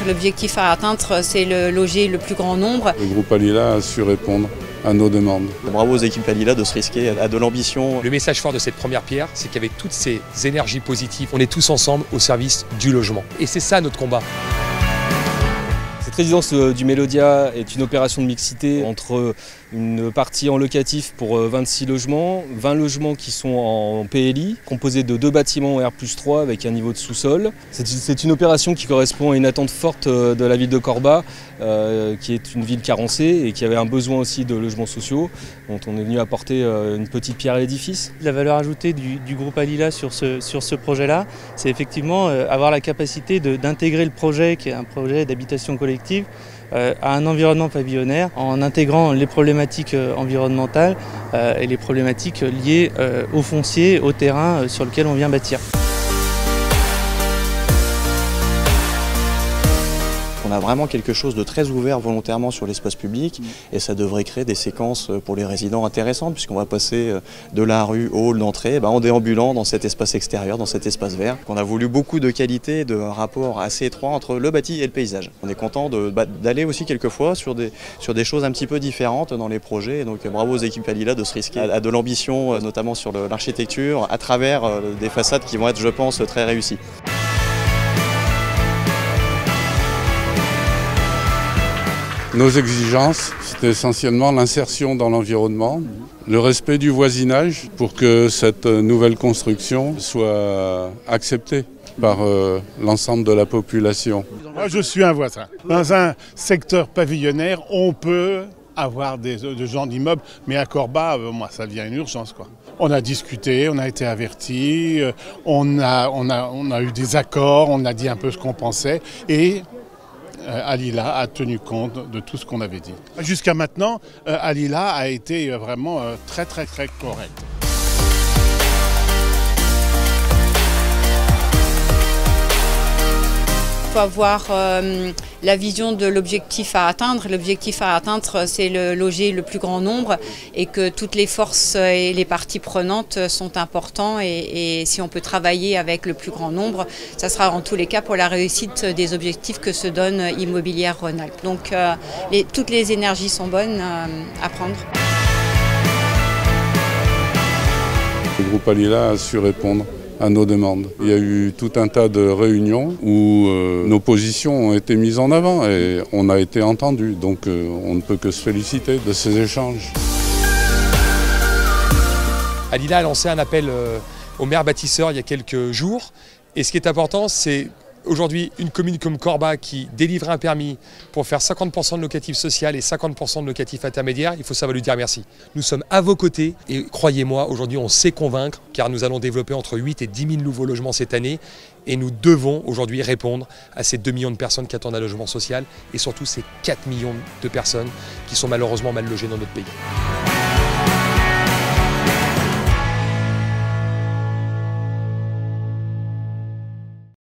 L'objectif à atteindre, c'est loger le plus grand nombre. Le groupe Alila a su répondre à nos demandes. Bravo aux équipes Alila de se risquer à de l'ambition. Le message fort de cette première pierre, c'est qu'avec toutes ces énergies positives, on est tous ensemble au service du logement. Et c'est ça notre combat. Cette résidence du Mélodia est une opération de mixité entre une partie en locatif pour 26 logements, 20 logements qui sont en PLI, composés de 2 bâtiments R+3 avec un niveau de sous-sol. C'est une opération qui correspond à une attente forte de la ville de Corba, qui est une ville carencée et qui avait un besoin aussi de logements sociaux, dont on est venu apporter une petite pierre à l'édifice. La valeur ajoutée du groupe Alila sur ce projet-là, c'est effectivement avoir la capacité d'intégrer le projet, qui est un projet d'habitation collective, à un environnement pavillonnaire en intégrant les problématiques environnementales et les problématiques liées au foncier, au terrain sur lequel on vient bâtir. On a vraiment quelque chose de très ouvert volontairement sur l'espace public et ça devrait créer des séquences pour les résidents intéressantes puisqu'on va passer de la rue au hall d'entrée en déambulant dans cet espace extérieur, dans cet espace vert. On a voulu beaucoup de qualité, de rapport assez étroit entre le bâti et le paysage. On est content d'aller aussi quelquefois sur des choses un petit peu différentes dans les projets. Donc bravo aux équipes Alila de se risquer à de l'ambition, notamment sur l'architecture, à travers des façades qui vont être, je pense, très réussies. Nos exigences, c'était essentiellement l'insertion dans l'environnement, le respect du voisinage pour que cette nouvelle construction soit acceptée par l'ensemble de la population. Moi, je suis un voisin. Dans un secteur pavillonnaire, on peut avoir de gens d'immeubles, mais à Corba, moi, ça devient une urgence, quoi. On a discuté, on a été avertis, on a eu des accords, on a dit un peu ce qu'on pensait et Alila a tenu compte de tout ce qu'on avait dit. Jusqu'à maintenant, Alila a été vraiment très correct. Il faut avoir la vision de l'objectif à atteindre. L'objectif à atteindre, c'est loger le plus grand nombre et que toutes les forces et les parties prenantes sont importantes et si on peut travailler avec le plus grand nombre, ça sera en tous les cas pour la réussite des objectifs que se donne Immobilière Rhône-Alpes. Donc toutes les énergies sont bonnes à prendre. Le groupe Alila a su répondre à nos demandes. Il y a eu tout un tas de réunions où nos positions ont été mises en avant et on a été entendus. Donc on ne peut que se féliciter de ces échanges. Alila a lancé un appel aux maires bâtisseurs il y a quelques jours. Et ce qui est important, c'est aujourd'hui une commune comme Corba qui délivre un permis pour faire 50% de locatif social et 50% de locatif intermédiaire, il faut savoir lui dire merci. Nous sommes à vos côtés et croyez-moi, aujourd'hui on sait convaincre car nous allons développer entre 8 et 10 000 nouveaux logements cette année et nous devons aujourd'hui répondre à ces 2 millions de personnes qui attendent un logement social et surtout ces 4 millions de personnes qui sont malheureusement mal logées dans notre pays.